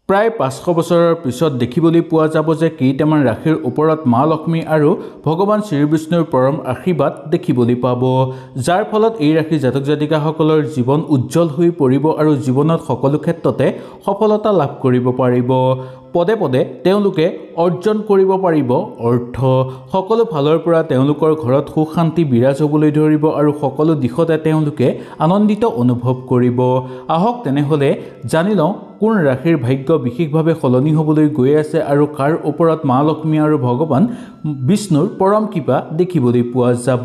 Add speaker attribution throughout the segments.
Speaker 1: প্ৰায় 500 বছৰৰ পিছত দেখিবলৈ পোৱা যাব যে কেইটামান ৰাশিৰ ওপৰত মা লক্ষ্মী আৰু ভগৱান শ্ৰীবিষ্ণুৰ পৰম আশীৰ্বাদ দেখিবলৈ পাব, যাৰ ফলত এই ৰাশিৰ জাতক জাতিকাসকলৰ জীৱন উজ্জ্বল হৈ পৰিব আৰু জীৱনত সকলো ক্ষেত্ৰতে সফলতা লাভ কৰিব পাৰিব। পদে পদে তেওঁলোকে অৰ্জন কৰিব পাৰিব অৰ্থ, সকলো ফালৰ পৰা তেওঁলোকৰ ঘৰত সুখ শান্তি বিৰাজ হ'বলৈ ধৰিব আৰু সকলো দিশতে তেওঁলোকে আনন্দিত অনুভৱ কৰিব। আহক তেনেহ'লে জানি লওঁ কোন ৰাশিৰ ভাগ্য বিশেষভাৱে সলনি হ'বলৈ গৈ আছে আৰু কাৰ ওপৰত মা লক্ষ্মী আৰু ভগৱান বিষ্ণুৰ পৰম কৃপা দেখিবলৈ পোৱা যাব।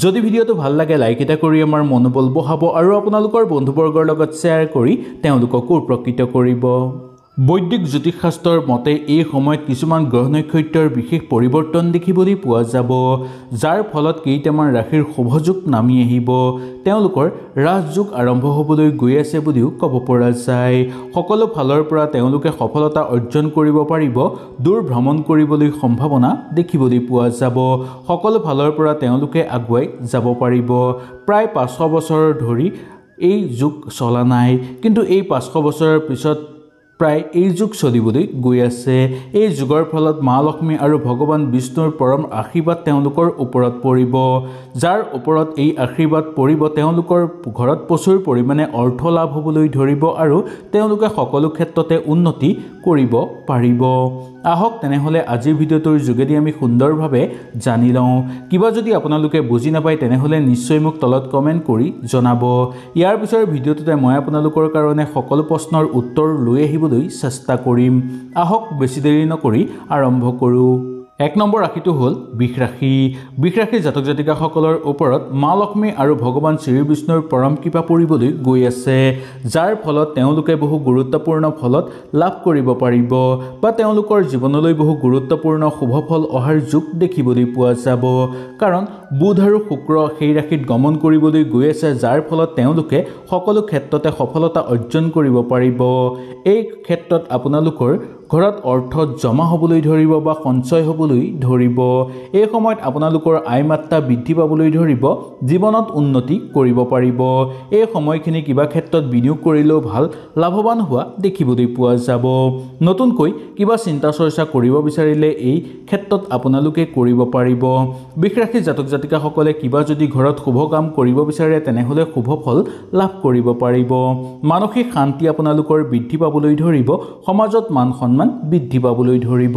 Speaker 1: যদি ভিডিঅ'টো ভাল লাগে লাইক এটা কৰি আমাৰ মনোবল বঢ়াব আৰু আপোনালোকৰ বন্ধুবৰ্গৰ লগত শ্বেয়াৰ কৰি তেওঁলোককো উপকৃত কৰিব। বৈদিক জ্যোতিষশাস্ত্ৰৰ মতে এই সময়ত কিছুমান গ্ৰহ নক্ষত্ৰৰ বিশেষ পৰিৱৰ্তন দেখিবলৈ পোৱা যাব, যাৰ ফলত কেইটামান ৰাশিৰ শুভযোগ নামি আহিব। তেওঁলোকৰ ৰাজযোগ আৰম্ভ হ'বলৈ গৈ আছে বুলিও ক'ব পৰা যায়। সকলো ফালৰ পৰা তেওঁলোকে সফলতা অৰ্জন কৰিব পাৰিব, দূৰ ভ্ৰমণ কৰিবলৈ সম্ভাৱনা দেখিবলৈ পোৱা যাব। সকলো ফালৰ পৰা তেওঁলোকে আগুৱাই যাব পাৰিব। প্ৰায় 500 বছৰ ধৰি এই যুগ চলা নাই, কিন্তু এই 500 বছৰৰ পিছত প্ৰায় এই যুগ চলিবলৈ গৈ আছে। এই যুগৰ ফলত মা লক্ষ্মী আৰু ভগৱান বিষ্ণুৰ পৰম আশীৰ্বাদ তেওঁলোকৰ ওপৰত পৰিব, যাৰ ওপৰত এই আশীৰ্বাদ পৰিব তেওঁলোকৰ ঘৰত প্ৰচুৰ পৰিমাণে অৰ্থ লাভ হ'বলৈ ধৰিব আৰু তেওঁলোকে সকলো ক্ষেত্ৰতে উন্নতি কৰিব পাৰিব। আহক তেনেহ'লে আজিৰ ভিডিঅ'টোৰ যোগেদি আমি সুন্দৰভাৱে জানি লওঁ। কিবা যদি আপোনালোকে বুজি নাপায় তেনেহ'লে নিশ্চয় মোক তলত কমেণ্ট কৰি জনাব। ইয়াৰ পিছৰ ভিডিঅ'টোতে মই আপোনালোকৰ কাৰণে সকলো প্ৰশ্নৰ উত্তৰ লৈ আহিবলৈ চেষ্টা কৰিম। আহক বেছি দেৰি নকৰি আৰম্ভ কৰোঁ। 1 নম্বৰ ৰাশিটো হ'ল বৃষ ৰাশি। বৃষ ৰাশিৰ জাতক জাতিকাসকলৰ ওপৰত মা লক্ষ্মী আৰু ভগৱান শ্ৰীবিষ্ণুৰ পৰম কৃপা পৰিবলৈ গৈ আছে, যাৰ ফলত তেওঁলোকে বহু গুৰুত্বপূৰ্ণ ফলত লাভ কৰিব পাৰিব বা তেওঁলোকৰ জীৱনলৈ বহু গুৰুত্বপূৰ্ণ শুভ ফল অহাৰ যোগ দেখিবলৈ পোৱা যাব। কাৰণ বুধ আৰু শুক্ৰ সেই ৰাশিত গমন কৰিবলৈ গৈ আছে, যাৰ ফলত তেওঁলোকে সকলো ক্ষেত্ৰতে সফলতা অৰ্জন কৰিব পাৰিব। এই ক্ষেত্ৰত আপোনালোকৰ ঘৰত অৰ্থ জমা হ'বলৈ ধৰিব বা সঞ্চয় হ'বলৈ ধৰিব। এই সময়ত আপোনালোকৰ আয় মাত্ৰা বৃদ্ধি পাবলৈ ধৰিব, জীৱনত উন্নতি কৰিব পাৰিব। এই সময়খিনি কিবা ক্ষেত্ৰত বিনিয়োগ কৰিলেও ভাল লাভৱান হোৱা দেখিবলৈ পোৱা যাব। নতুনকৈ কিবা চিন্তা চৰ্চা কৰিব বিচাৰিলে এই ক্ষেত্ৰত আপোনালোকে কৰিব পাৰিব। বৃষ ৰাশিৰ জাতক জাতিকাসকলে কিবা যদি ঘৰত শুভ কাম কৰিব বিচাৰে তেনেহ'লে শুভ ফল লাভ কৰিব পাৰিব। মানসিক শান্তি আপোনালোকৰ বৃদ্ধি পাবলৈ ধৰিব, সমাজত মান সন্মান বৃদ্ধি পাবলৈ ধৰিব।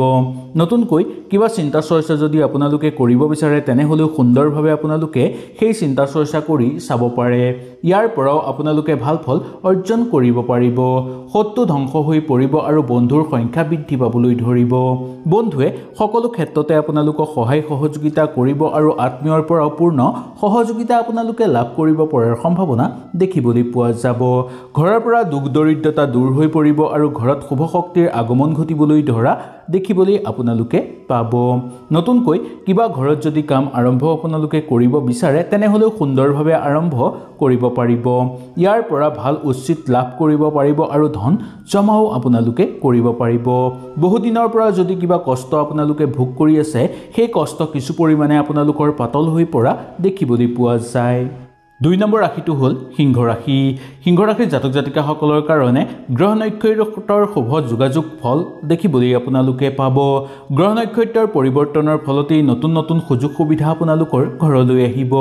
Speaker 1: নতুনকৈ কিবা চিন্তা চৰ্চা যদি আপোনালোকে কৰিব বিচাৰে তেনেহ'লেও সুন্দৰভাৱে আপোনালোকে সেই চিন্তা চৰ্চা কৰি চাব পাৰে। ইয়াৰ পৰাও আপোনালোকে ভাল ফল অৰ্জন কৰিব পাৰিব। শত্ৰু ধ্বংস হৈ পৰিব আৰু বন্ধুৰ সংখ্যা বৃদ্ধি পাবলৈ ধৰিব। বন্ধুৱে সকলো ক্ষেত্ৰতে আপোনালোকক সহায় সহযোগিতা কৰিব আৰু আত্মীয়ৰ পৰাও পূৰ্ণ সহযোগিতা আপোনালোকে লাভ কৰিব পৰাৰ সম্ভাৱনা দেখিবলৈ পোৱা যাব। ঘৰৰ পৰা দুখ দৰিদ্ৰতা দূৰ হৈ পৰিব আৰু ঘৰত শুভ শক্তিৰ আগমন ঘটিবলৈ ধৰা দেখিবলৈ আপোনালোকে পাব। নতুনকৈ কিবা ঘৰত যদি কাম আৰম্ভ আপোনালোকে কৰিব বিচাৰে তেনেহ'লেও সুন্দৰভাৱে আৰম্ভ কৰিব পাৰিব। ইয়াৰ পৰা ভাল উচিত লাভ কৰিব পাৰিব আৰু ধন জমাও আপোনালোকে কৰিব পাৰিব। বহুদিনৰ পৰা যদি কিবা কষ্ট আপোনালোকে ভোগ কৰি আছে, সেই কষ্ট কিছু পৰিমাণে আপোনালোকৰ পাতল হৈ পৰা দেখিবলৈ পোৱা যায়। 2 নম্বৰ ৰাশিটো হ'ল সিংহ ৰাশি। সিংহ ৰাশিৰ জাতক জাতিকাসকলৰ কাৰণে গ্ৰহ নক্ষত্ৰৰ শুভ যোগাযোগ ফল দেখিবলৈ আপোনালোকে পাব। গ্ৰহ নক্ষত্ৰৰ পৰিৱৰ্তনৰ ফলতেই নতুন নতুন সুযোগ সুবিধা আপোনালোকৰ ঘৰলৈ আহিব।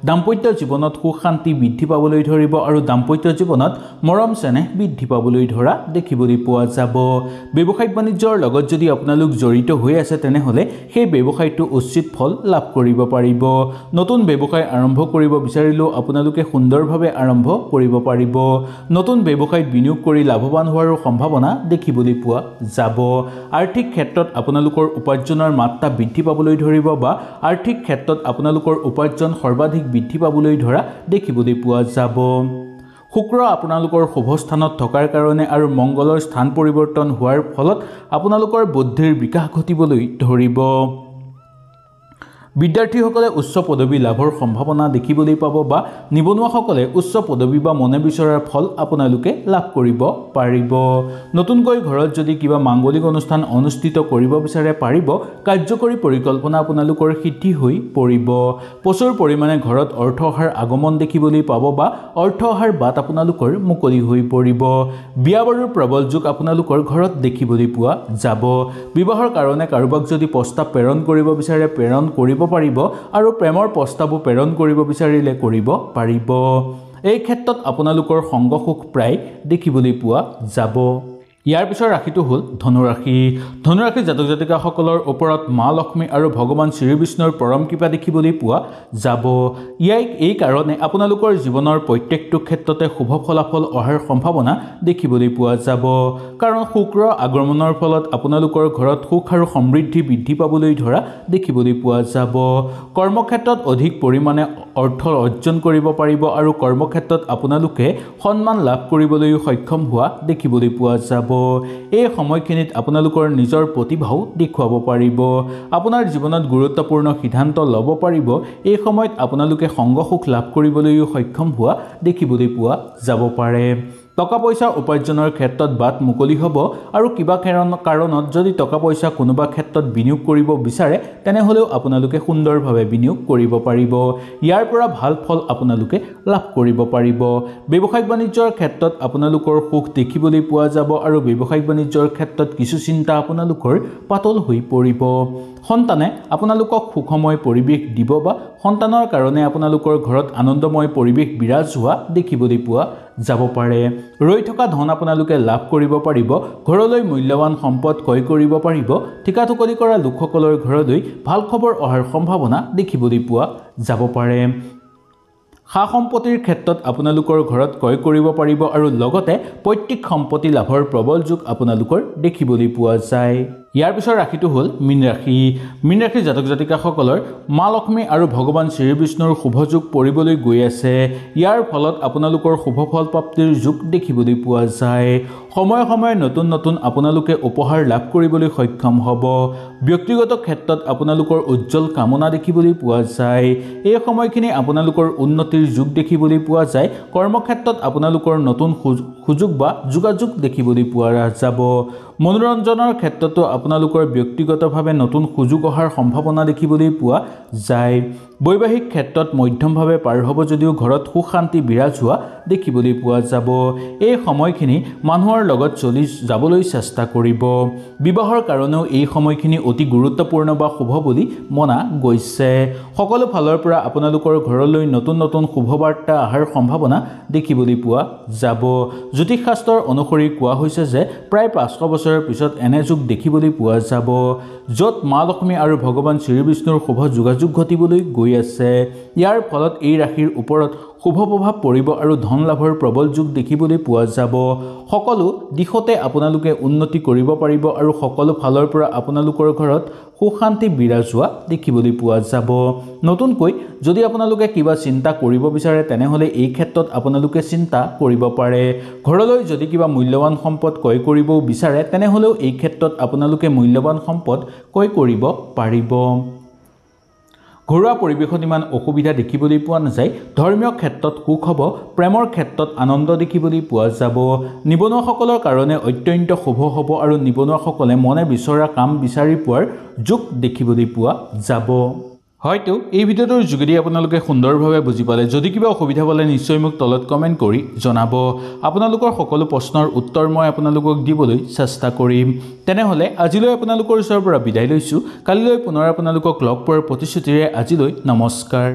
Speaker 1: দাম্পত্য জীৱনত সুখ শান্তি বৃদ্ধি পাবলৈ ধৰিব আৰু দাম্পত্য জীৱনত মৰম চেনেহ বৃদ্ধি পাবলৈ ধৰা দেখিবলৈ পোৱা যাব। ব্যৱসায়িক বাণিজ্যৰ লগত যদি আপোনালোক জড়িত হৈ আছে তেনেহ'লে সেই ব্যৱসায়টো উচিত ফল লাভ কৰিব পাৰিব। নতুন ব্যৱসায় আৰম্ভ কৰিব বিচাৰিলেও আপোনালোকে সুন্দৰভাৱে আৰম্ভ কৰিব পাৰিব। নতুন ব্যৱসায়ত বিনিয়োগ কৰি লাভৱান হোৱাৰ সম্ভাৱনা দেখিবলৈ পোৱা যাব। আৰ্থিক ক্ষেত্ৰত আপোনালোকৰ উপাৰ্জনৰ মাত্ৰা বৃদ্ধি পাবলৈ ধৰিব বা আৰ্থিক ক্ষেত্ৰত আপোনালোকৰ উপাৰ্জন সৰ্বাধিক বৃদ্ধি পাবলৈ ধৰা দেখিবলৈ পোৱা যাব। শুক্ৰ আপোনালোকৰ শুভ স্থানত থকাৰ কাৰণে আৰু মংগলৰ স্থান পৰিৱৰ্তন হোৱাৰ ফলত আপোনালোকৰ বুদ্ধিৰ বিকাশ ঘটিবলৈ ধৰিব। বিদ্যাৰ্থীসকলে উচ্চ পদবী লাভৰ সম্ভাৱনা দেখিবলৈ পাব বা নিবনুৱাসকলে উচ্চ পদবী বা মনে বিচৰাৰ ফল আপোনালোকে লাভ কৰিব পাৰিব। নতুনকৈ ঘৰত যদি কিবা মাংগলিক অনুষ্ঠান অনুষ্ঠিত কৰিব বিচাৰে পাৰিব। কাৰ্যকৰী পৰিকল্পনা আপোনালোকৰ সিদ্ধি হৈ পৰিব। প্ৰচুৰ পৰিমাণে ঘৰত অৰ্থ অহাৰ আগমন দেখিবলৈ পাব বা অৰ্থ অহাৰ বাট আপোনালোকৰ মুকলি হৈ পৰিব। বিয়া বাৰুৰ প্ৰবল যোগ আপোনালোকৰ ঘৰত দেখিবলৈ পোৱা যাব। বিবাহৰ কাৰণে কাৰোবাক যদি প্ৰস্তাৱ প্ৰেৰণ কৰিব বিচাৰে প্ৰেৰণ কৰিব পাৰিব আৰু প্ৰেমৰ প্ৰস্তাৱো প্ৰেৰণ কৰিব বিচাৰিলে কৰিব পাৰিব। এই ক্ষেত্ৰত আপোনালোকৰ সংগ সুখ প্ৰায় দেখিবলৈ পোৱা যাব। ইয়াৰ পিছৰ ৰাশিটো হ'ল ধনুৰাশি। ধনুৰাশি জাতক জাতিকাসকলৰ ওপৰত মা লক্ষ্মী আৰু ভগৱান শ্ৰী বিষ্ণুৰ পৰম কৃপা দেখিবলৈ পোৱা যাব। এই কাৰণে আপোনালোকৰ জীৱনৰ প্ৰত্যেকটো ক্ষেত্ৰতে শুভ ফলাফল অহাৰ সম্ভাৱনা দেখিবলৈ পোৱা যাব। কাৰণ শুক্ৰৰ আগমনৰ ফলত আপোনালোকৰ ঘৰত সুখ আৰু সমৃদ্ধি বৃদ্ধি পাবলৈ ধৰা দেখিবলৈ পোৱা যাব। কৰ্মক্ষেত্ৰত অধিক পৰিমাণে অৰ্থ অৰ্জন কৰিব পাৰিব আৰু কৰ্মক্ষেত্ৰত আপোনালোকে সন্মান লাভ কৰিবলৈও সক্ষম হোৱা দেখিবলৈ পোৱা যাব। এই সময়খিনিত আপোনালোকৰ নিজৰ প্ৰতিভাও দেখুৱাব পাৰিব। আপোনাৰ জীৱনত গুৰুত্বপূৰ্ণ সিদ্ধান্ত ল'ব পাৰিব। এই সময়ত আপোনালোকে সংগ সুখ লাভ কৰিবলৈও সক্ষম হোৱা দেখিবলৈ পোৱা যাব পাৰে। টকা পইচা উপাৰ্জনৰ ক্ষেত্ৰত বাট মুকলি হ'ব আৰু কিবা কাৰণত যদি টকা পইচা কোনোবা ক্ষেত্ৰত বিনিয়োগ কৰিব বিচাৰে তেনেহ'লেও আপোনালোকে সুন্দৰভাৱে বিনিয়োগ কৰিব পাৰিব। ইয়াৰ পৰা ভাল ফল আপোনালোকে লাভ কৰিব পাৰিব। ব্যৱসায়িক বাণিজ্যৰ ক্ষেত্ৰত আপোনালোকৰ সুখ দেখিবলৈ পোৱা যাব আৰু ব্যৱসায়িক বাণিজ্যৰ ক্ষেত্ৰত কিছু চিন্তা আপোনালোকৰ পাতল হৈ পৰিব। সন্তানে আপোনালোকক সুখময় পৰিৱেশ দিব বা সন্তানৰ কাৰণে আপোনালোকৰ ঘৰত আনন্দময় পৰিৱেশ বিৰাজ হোৱা দেখিবলৈ পোৱা যাব পাৰে। ৰৈ থকা ধন আপোনালোকে লাভ কৰিব পাৰিব। ঘৰলৈ মূল্যৱান সম্পদ ক্ৰয় কৰিব পাৰিব। ঠিকা টুকলি কৰা লোকসকলৰ ঘৰলৈ ভাল খবৰ অহাৰ সম্ভাৱনা দেখিবলৈ পোৱা যাব পাৰে। সা সম্পত্তিৰ ক্ষেত্ৰত আপোনালোকৰ ঘৰত ক্ৰয় কৰিব পাৰিব আৰু লগতে পৈতৃক সম্পত্তি লাভৰ প্ৰবল যোগ আপোনালোকৰ দেখিবলৈ পোৱা যায়। ইয়াৰ পিছৰ ৰাশিটো হ'ল মীন ৰাশি। মীন ৰাশিৰ জাতক জাতিকাসকলৰ মা লক্ষ্মী আৰু ভগৱান শ্ৰী বিষ্ণুৰ শুভ যোগ পৰিবলৈ গৈ আছে। ইয়াৰ ফলত আপোনালোকৰ শুভ ফল প্ৰাপ্তিৰ যোগ দেখিবলৈ পোৱা যায়। সময়ে সময়ে নতুন নতুন আপোনালোকে উপহাৰ লাভ কৰিবলৈ সক্ষম হ'ব। ব্যক্তিগত ক্ষেত্ৰত আপোনালোকৰ উজ্জ্বল কামনা দেখিবলৈ পোৱা যায়। এই সময়খিনি আপোনালোকৰ উন্নতিৰ যোগ দেখিবলৈ পোৱা যায়। কৰ্মক্ষেত্ৰত আপোনালোকৰ নতুন সুযোগ বা যোগাযোগ দেখিবলৈ পোৱা যাব। মনোৰঞ্জনৰ ক্ষেত্ৰতো আপোনালোকৰ ব্যক্তিগতভাৱে নতুন সুযোগ অহাৰ সম্ভাৱনা দেখিবলৈ পোৱা যায়। বৈবাহিক ক্ষেত্ৰত মধ্যমভাৱে পাৰ হ'ব যদিও ঘৰত সুখ শান্তি বিৰাজ হোৱা দেখিবলৈ পোৱা যাব। এই সময়খিনি মানুহৰ লগত চলি যাবলৈ চেষ্টা কৰিব। বিবাহৰ কাৰণেও এই সময়খিনি অতি গুৰুত্বপূৰ্ণ বা শুভ বুলি মনা গৈছে। সকলো ফালৰ পৰা আপোনালোকৰ ঘৰলৈ নতুন নতুন শুভবাৰ্তা অহাৰ সম্ভাৱনা দেখিবলৈ পোৱা যাব। জ্যোতিষ শাস্ত্ৰৰ অনুসৰি কোৱা হৈছে যে প্ৰায় 500 বছৰৰ পিছত এনে যুগ দেখিবলৈ পোৱা যাব য'ত মা লক্ষ্মী আৰু ভগৱান শ্ৰী বিষ্ণুৰ শুভ যোগাযোগ ঘটিবলৈ গৈ আছে। ইয়াৰ ফলত এই ৰাশিৰ ওপৰত শুভ প্ৰভাৱ পৰিব আৰু ধন লাভৰ প্ৰবল যোগ দেখিবলৈ পোৱা যাব। সকলো দিশতে আপোনালোকে উন্নতি কৰিব পাৰিব আৰু সকলো ফালৰ পৰা আপোনালোকৰ ঘৰত সুখ শান্তি বিৰাজ হোৱা দেখিবলৈ পোৱা যাব। নতুনকৈ যদি আপোনালোকে কিবা চিন্তা কৰিব বিচাৰে তেনেহ'লে এই ক্ষেত্ৰত আপোনালোকে চিন্তা কৰিব পাৰে। ঘৰলৈ যদি কিবা মূল্যৱান সম্পদ ক্ৰয় কৰিব বিচাৰে তেনেহ'লেও এই ক্ষেত্ৰত আপোনালোকে মূল্যৱান সম্পদ ক্ৰয় কৰিব পাৰিব। ঘৰুৱা পৰিৱেশত ইমান অসুবিধা দেখিবলৈ পোৱা নাযায়। ধৰ্মীয় ক্ষেত্ৰত সুখ হ'ব। প্ৰেমৰ ক্ষেত্ৰত আনন্দ দেখিবলৈ পোৱা যাব। নিবনুৱাসকলৰ কাৰণে অত্যন্ত শুভ হ'ব আৰু নিবনুৱাসকলে মনে বিচৰা কাম বিচাৰি পোৱাৰ যোগ দেখিবলৈ পোৱা যাব। হয়তো এই ভিডিঅ'টোৰ যোগেদি আপোনালোকে সুন্দৰভাৱে বুজি পালে। যদি কিবা অসুবিধা পালে নিশ্চয় মোক তলত কমেণ্ট কৰি জনাব। আপোনালোকৰ সকলো প্ৰশ্নৰ উত্তৰ মই আপোনালোকক দিবলৈ চেষ্টা কৰিম। তেনেহ'লে আজিলৈ আপোনালোকৰ ওচৰৰ পৰা বিদায় লৈছোঁ। কালিলৈ পুনৰ আপোনালোকক লগ পোৱাৰ প্ৰতিশ্ৰুতিৰে আজিলৈ নমস্কাৰ।